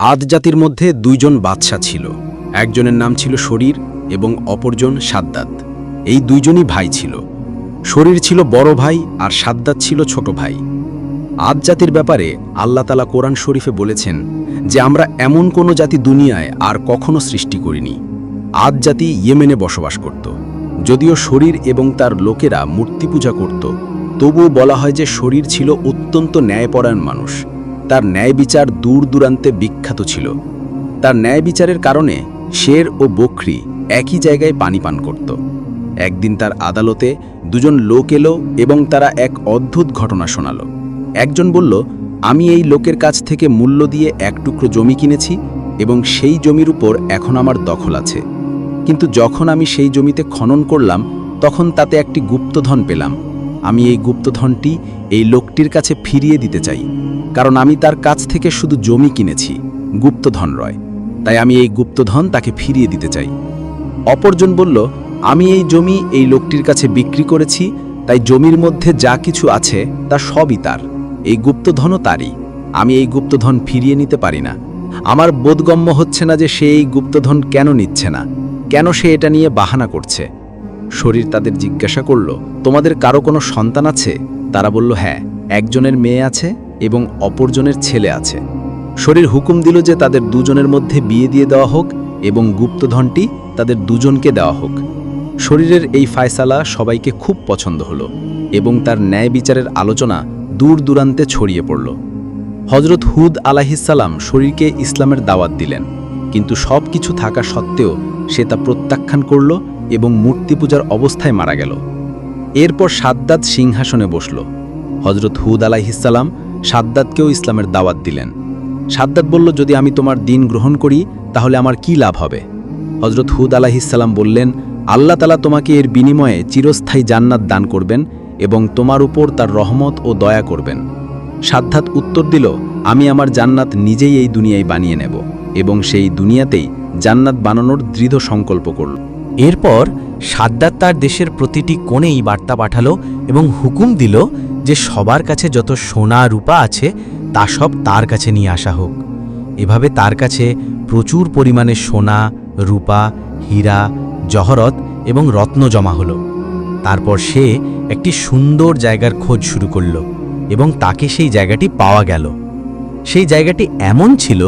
আদ জাতির মধ্যে দুইজন বাদশা ছিল। একজনের নাম ছিল শরীর এবং অপরজন সাদ্দাত। এই দুইজনই ভাই ছিল। শরীর ছিল বড় ভাই আর সাদ্দাত ছিল ছোট ভাই। আদ জাতির ব্যাপারে আল্লাহ তাআলা কোরআন শরীফে বলেছেন যে আমরা এমন কোনো জাতি দুনিয়ায় আর কখনো সৃষ্টি করিনি। আদ জাতি ইয়েমেনে বসবাস করত। যদিও শরীর এবং তার লোকেরা মূর্তি পূজা করত, তবুও বলা হয় যে শরীর ছিল অত্যন্ত ন্যায়পরায়ণ মানুষ। তার ন্যায় বিচার দূর দূরান্তে বিখ্যাত ছিল। তার ন্যায় বিচারের কারণে শের ও বকরি একই জায়গায় পানি পান করত। একদিন তার আদালতে দুজন লোক এলো এবং তারা এক অদ্ভুত ঘটনা শোনাল। একজন বলল, আমি এই লোকের কাছ থেকে মূল্য দিয়ে এক টুকরো জমি কিনেছি এবং সেই জমির উপর এখন আমার দখল আছে। কিন্তু যখন আমি সেই জমিতে খনন করলাম তখন তাতে একটি গুপ্তধন পেলাম। আমি এই গুপ্তধনটি এই লোকটির কাছে ফিরিয়ে দিতে চাই, কারণ আমি তার কাছ থেকে শুধু জমি কিনেছি, গুপ্তধন নয়। তাই আমি এই গুপ্তধন তাকে ফিরিয়ে দিতে চাই। অপরজন বলল, আমি এই জমি এই লোকটির কাছে বিক্রি করেছি, তাই জমির মধ্যে যা কিছু আছে তা সবই তার, এই গুপ্তধনও তারই। আমি এই গুপ্তধন ফিরিয়ে নিতে পারি না। আমার বোধগম্য হচ্ছে না যে সে এই গুপ্তধন কেন নিচ্ছে না, কেন সে এটা নিয়ে বাহানা করছে। শরীর তাদের জিজ্ঞাসা করল, তোমাদের কারো কোনো সন্তান আছে? তারা বলল, হ্যাঁ, একজনের মেয়ে আছে এবং অপরজনের ছেলে আছে। শরীর হুকুম দিল যে তাদের দুজনের মধ্যে বিয়ে দিয়ে দেওয়া হোক এবং গুপ্তধনটি তাদের দুজনকে দেওয়া হোক। শরীরের এই ফায়সালা সবাইকে খুব পছন্দ হলো এবং তার ন্যায় বিচারের আলোচনা দূর দূরান্তে ছড়িয়ে পড়ল। হজরত হুদ আলাইহিসসালাম শরীরকে ইসলামের দাওয়াত দিলেন, কিন্তু সব কিছু থাকা সত্ত্বেও সে তা প্রত্যাখ্যান করল এবং মূর্তি পূজার অবস্থায় মারা গেল। এরপর সাদ্দাত সিংহাসনে বসল। হজরত হুদ আলাইহিসসালাম সাদ্দাতকেও ইসলামের দাওয়াত দিলেন। সাদ্দাত বলল, যদি আমি তোমার দিন গ্রহণ করি তাহলে আমার কি লাভ হবে? হজরত হুদ আলাইহিসসালাম বললেন, আল্লাহ তাআলা তোমাকে এর বিনিময়ে চিরস্থায়ী জান্নাত দান করবেন এবং তোমার উপর তার রহমত ও দয়া করবেন। সাদ্দাত উত্তর দিল, আমি আমার জান্নাত নিজেই এই দুনিয়ায় বানিয়ে নেব এবং সেই দুনিয়াতেই জান্নাত বানানোর দৃঢ় সংকল্প করল। এরপর সাদ্দাত তার দেশের প্রতিটি কোণেই বার্তা পাঠালো এবং হুকুম দিল যে সবার কাছে যত সোনা রূপা আছে তা সব তার কাছে নিয়ে আসা হোক। এভাবে তার কাছে প্রচুর পরিমাণে সোনা, রূপা, হীরা, জহরত এবং রত্ন জমা হলো। তারপর সে একটি সুন্দর জায়গার খোঁজ শুরু করল এবং তাকে সেই জায়গাটি পাওয়া গেল। সেই জায়গাটি এমন ছিল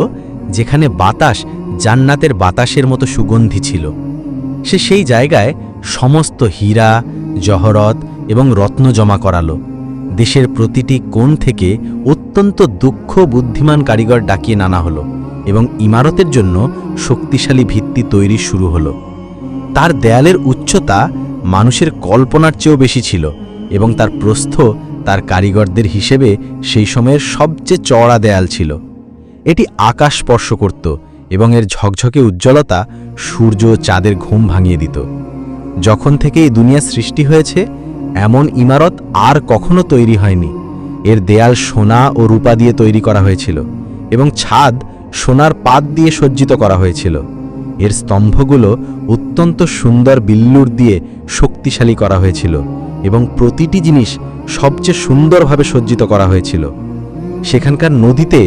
যেখানে বাতাস জান্নাতের বাতাসের মতো সুগন্ধি ছিল। সে সেই জায়গায় সমস্ত হীরা, জহরত এবং রত্ন জমা করালো। দেশের প্রতিটি কোণ থেকে অত্যন্ত দক্ষ বুদ্ধিমান কারিগর ডাকিয়ে আনা হলো এবং ইমারতের জন্য শক্তিশালী ভিত্তি তৈরি শুরু হলো। তার দেয়ালের উচ্চতা মানুষের কল্পনার চেয়েও বেশি ছিল এবং তার প্রস্থ তার কারিগরদের হিসেবে সেই সময়ের সবচেয়ে চওড়া দেয়াল ছিল। এটি আকাশ স্পর্শ করত এবং এর ঝকঝকে উজ্জ্বলতা সূর্য ও চাঁদের ঘুম ভাঙিয়ে দিত। যখন থেকে এই দুনিয়া সৃষ্টি হয়েছে এমন ইমারত আর কখনো তৈরি হয়নি। এর দেয়াল সোনা ও রূপা দিয়ে তৈরি করা হয়েছিল এবং ছাদ সোনার পাত দিয়ে সজ্জিত করা হয়েছিল। এর স্তম্ভগুলো অত্যন্ত সুন্দর বিল্লুর দিয়ে শক্তিশালী করা হয়েছিল এবং প্রতিটি জিনিস সবচেয়ে সুন্দরভাবে সজ্জিত করা হয়েছিল। সেখানকার নদীতে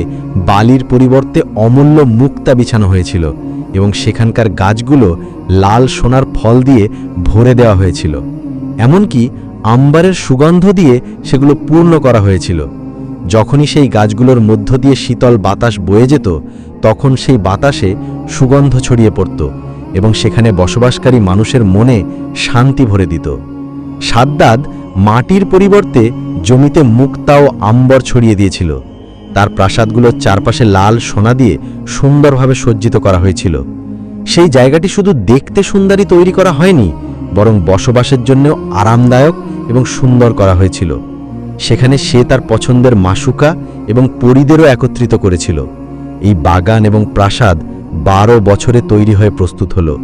বালির পরিবর্তে অমূল্য মুক্তা বিছানো হয়েছিল এবং সেখানকার গাছগুলো লাল সোনার ফল দিয়ে ভরে দেওয়া হয়েছিল। এমনকি আম্বারের সুগন্ধ দিয়ে সেগুলো পূর্ণ করা হয়েছিল। যখনই সেই গাছগুলোর মধ্য দিয়ে শীতল বাতাস বয়ে যেত তখন সেই বাতাসে সুগন্ধ ছড়িয়ে পড়ত এবং সেখানে বসবাসকারী মানুষের মনে শান্তি ভরে দিত। সাদ্দাত মাটির পরিবর্তে জমিতে মুক্তা ও আম্বর ছড়িয়ে দিয়েছিল। তার প্রাসাদগুলোর চারপাশে লাল সোনা দিয়ে সুন্দরভাবে সজ্জিত করা হয়েছিল। সেই জায়গাটি শুধু দেখতে সুন্দরই তৈরি করা হয়নি, বরং বসবাসের জন্যও আরামদায়ক এবং সুন্দর করা হয়েছিল। সেখানে সে তার পছন্দের মাশুকা এবং পরীদেরও একত্রিত করেছিল। এই বাগান এবং প্রাসাদ 12 বছরে তৈরি হয়ে প্রস্তুত হলো।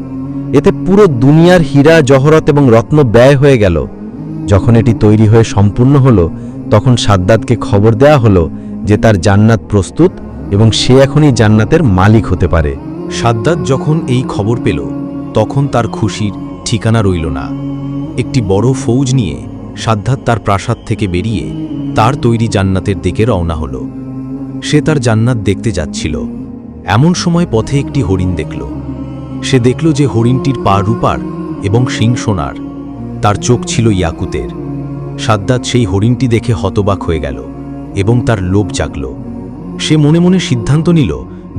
এতে পুরো দুনিয়ার হীরা, জহরত এবং রত্ন ব্যয় হয়ে গেল। যখন এটি তৈরি হয়ে সম্পূর্ণ হলো তখন সাদ্দাতকে খবর দেয়া হলো যে তার জান্নাত প্রস্তুত এবং সে এখনই জান্নাতের মালিক হতে পারে। সাদ্দাত যখন এই খবর পেল তখন তার খুশির ঠিকানা রইল না। একটি বড় ফৌজ নিয়ে সাদ্দাত তার প্রাসাদ থেকে বেরিয়ে তার তৈরি জান্নাতের দিকে রওনা হলো। সে তার জান্নাত দেখতে যাচ্ছিল। এমন সময় পথে একটি হরিণ দেখল। সে দেখল যে হরিণটির পা রূপার এবং শিং সোনার, তার চোখ ছিল ইয়াকুতের। সাদ্দাত সেই হরিণটি দেখে হতবাক হয়ে গেল এবং তার লোভ জাগল। সে মনে মনে সিদ্ধান্ত নিল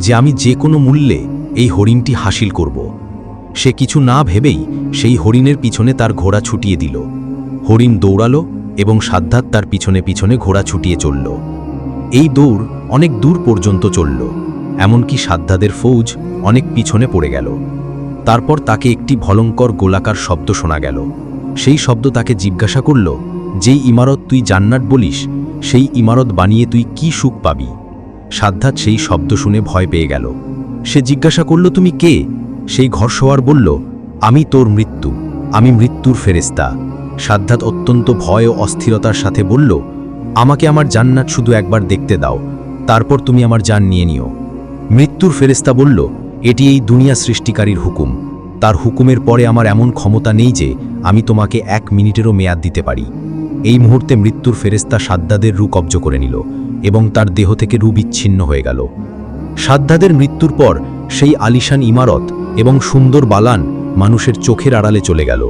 যে আমি যে কোনো মূল্যে এই হরিণটি হাসিল করব। সে কিছু না ভেবেই সেই হরিণের পিছনে তার ঘোড়া ছুটিয়ে দিল। হরিণ দৌড়ালো এবং সাদ্দাত তার পিছনে পিছনে ঘোড়া ছুটিয়ে চলল। এই দৌড় অনেক দূর পর্যন্ত চলল, এমনকি সাদ্দাতের ফৌজ অনেক পিছনে পড়ে গেল। তারপর তাকে একটি ভয়ঙ্কর গোলাকার শব্দ শোনা গেল। সেই শব্দ তাকে জিজ্ঞাসা করল, যেই ইমারত তুই জান্নাত বলিস, সেই ইমারত বানিয়ে তুই কি সুখ পাবি? সাদ্দাত সেই শব্দ শুনে ভয় পেয়ে গেল। সে জিজ্ঞাসা করল, তুমি কে? সেই ঘরসওয়ার বলল, আমি তোর মৃত্যু, আমি মৃত্যুর ফেরেশতা। সাদ্দাত অত্যন্ত ভয় ও অস্থিরতার সাথে বলল, আমাকে আমার জান্নাত শুধু একবার দেখতে দাও, তারপর তুমি আমার জান নিয়ে নিও। মৃত্যুর ফেরেশতা বলল, এটি এই দুনিয়া সৃষ্টিকারীর হুকুম। তার হুকুমের পরে আমার এমন ক্ষমতা নেই যে আমি তোমাকে 1 মিনিটেরও মেয়াদ দিতে পারি। এই মুহূর্তে মৃত্যুর ফেরেশতা সাদ্দাদের রূহ কব্জ করে নিল এবং তার দেহ থেকে রূহ বিচ্ছিন্ন হয়ে গেল। সাদ্দাদের মৃত্যুর পর সেই আলিশান ইমারত এবং সুন্দর বালান মানুষের চোখের আড়ালে চলে গেল।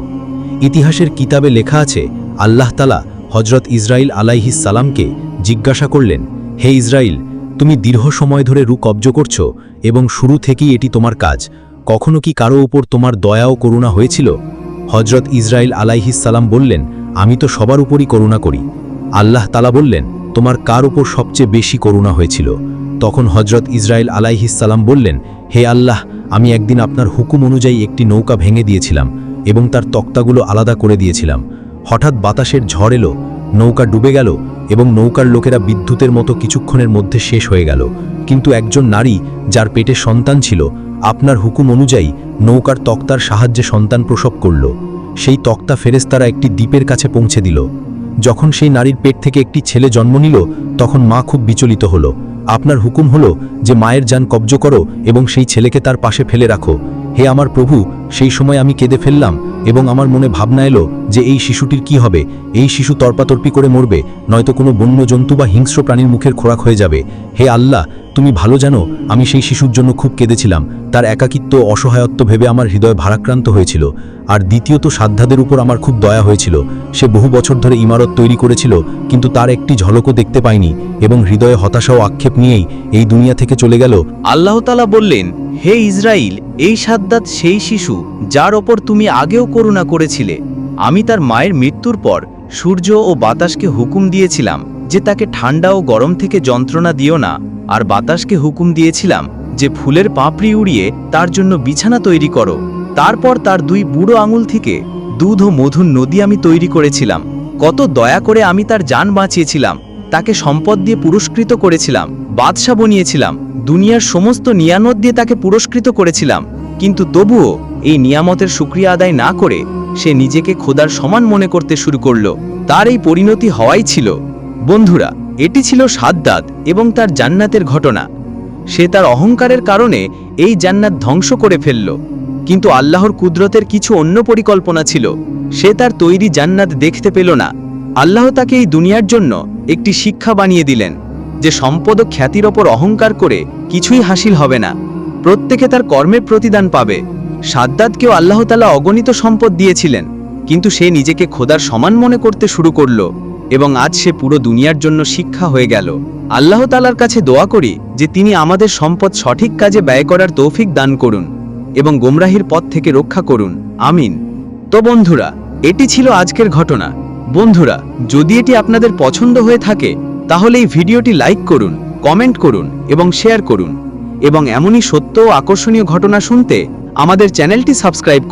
ইতিহাসের কিতাবে লেখা আছে, আল্লাহ তাআলা হযরত ইসরাইল আলাইহিস সালামকে জিজ্ঞাসা করলেন, হে ইসরাইল, তুমি দীর্ঘ সময় ধরে রূহ কব্জ করছো এবং শুরু থেকেই এটি তোমার কাজ, কখনো কি কারো উপর তোমার দয়া ও করুণা হয়েছিল? হযরত ইসরাইল আলাইহিস সালাম বললেন, আমি তো সবার উপরই করুণা করি। আল্লাহ তাআলা বললেন, তোমার কার উপর সবচেয়ে বেশি করুণা হয়েছিল? তখন হযরত ইসরাইল আলাইহিস সালাম বললেন, হে আল্লাহ, আমি একদিন আপনার হুকুম অনুযায়ী একটি নৌকা ভেঙে দিয়েছিলাম এবং তার তক্তাগুলো আলাদা করে দিয়েছিলাম। হঠাৎ বাতাসের ঝড় এলো, নৌকা ডুবে গেল এবং নৌকার লোকেরা বিদ্যুতের মতো কিছুক্ষণের মধ্যে শেষ হয়ে গেল। কিন্তু একজন নারী যার পেটে সন্তান ছিল, আপনার হুকুম অনুযায়ী নৌকার তক্তার সাহায্যে সন্তান প্রসব করল। সেই তক্তা ফেরেশতারা একটি দ্বীপের কাছে পৌঁছে দিল। যখন সেই নারীর পেট থেকে একটি ছেলে জন্ম নিল, তখন মা খুব বিচলিত হলো। আপনার হুকুম হলো যে মায়ের জান কব্জ করো এবং সেই ছেলেকে তার পাশে ফেলে রাখো। হে আমার প্রভু, সেই সময় আমি কেঁদে ফেললাম এবং আমার মনে ভাবনা এলো যে এই শিশুটির কি হবে। এই শিশু তর্পাতর্পি করে মরবে, নয়তো কোনো বন্য জন্তু বা হিংস্র প্রাণীর মুখের খোরাক হয়ে যাবে। হে আল্লাহ, তুমি ভালো জানো আমি সেই শিশুর জন্য খুব কেঁদেছিলাম। তার একাকিত্ব ও অসহায়ত্ব ভেবে আমার হৃদয় ভারাক্রান্ত হয়েছিল। আর দ্বিতীয়ত সাদ্দাদের উপর আমার খুব দয়া হয়েছিল। সে বহু বছর ধরে ইমারত তৈরি করেছিল, কিন্তু তার একটি ঝলকও দেখতে পাইনি এবং হৃদয়ে হতাশা ও আক্ষেপ নিয়েই এই দুনিয়া থেকে চলে গেল। আল্লাহ তাআলা বললেন, হে ইসরাইল, এই সাদ্দাত সেই শিশু যার ওপর তুমি আগেও করুণা করেছিলে। আমি তার মায়ের মৃত্যুর পর সূর্য ও বাতাসকে হুকুম দিয়েছিলাম যে তাকে ঠান্ডা ও গরম থেকে যন্ত্রণা দিও না, আর বাতাসকে হুকুম দিয়েছিলাম যে ফুলের পাপড়ি উড়িয়ে তার জন্য বিছানা তৈরি করো। তারপর তার 2 বুড়ো আঙুল থেকে দুধ ও মধুর নদী আমি তৈরি করেছিলাম। কত দয়া করে আমি তার জান বাঁচিয়েছিলাম, তাকে সম্পদ দিয়ে পুরস্কৃত করেছিলাম, বাদশা বানিয়েছিলাম, দুনিয়ার সমস্ত নিয়ামত দিয়ে তাকে পুরস্কৃত করেছিলাম। কিন্তু তবুও এই নিয়ামতের শুকরিয়া আদায় না করে সে নিজেকে খোদার সমান মনে করতে শুরু করল। তার এই পরিণতি হওয়াই ছিল। বন্ধুরা, এটি ছিল সাদ্দাত এবং তার জান্নাতের ঘটনা। সে তার অহংকারের কারণে এই জান্নাত ধ্বংস করে ফেলল, কিন্তু আল্লাহর কুদরতের কিছু অন্য পরিকল্পনা ছিল। সে তার তৈরি জান্নাত দেখতে পেল না। আল্লাহ তাকে এই দুনিয়ার জন্য একটি শিক্ষা বানিয়ে দিলেন যে সম্পদ ও খ্যাতির ওপর অহংকার করে কিছুই হাসিল হবে না, প্রত্যেকে তার কর্মের প্রতিদান পাবে। সাদ্দাতকেও আল্লাহ তাআলা অগণিত সম্পদ দিয়েছিলেন, কিন্তু সে নিজেকে খোদার সমান মনে করতে শুরু করল এবং আজ সে পুরো দুনিয়ার জন্য শিক্ষা হয়ে গেল। আল্লাহ তাআলার কাছে দোয়া করি যে তিনি আমাদের সম্পদ সঠিক কাজে ব্যয় করার তৌফিক দান করুন এবং গোমরাহির পথ থেকে রক্ষা করুন, আমিন। তো বন্ধুরা, এটি ছিল আজকের ঘটনা। বন্ধুরা, যদি এটি আপনাদের পছন্দ হয়ে থাকে তাহলে এই ভিডিওটি লাইক করুন, কমেন্ট করুন এবং শেয়ার করুন, এবং এমনই সত্য ও আকর্ষণীয় ঘটনা শুনতে আমাদের চ্যানেলটি সাবস্ক্রাইব করুন।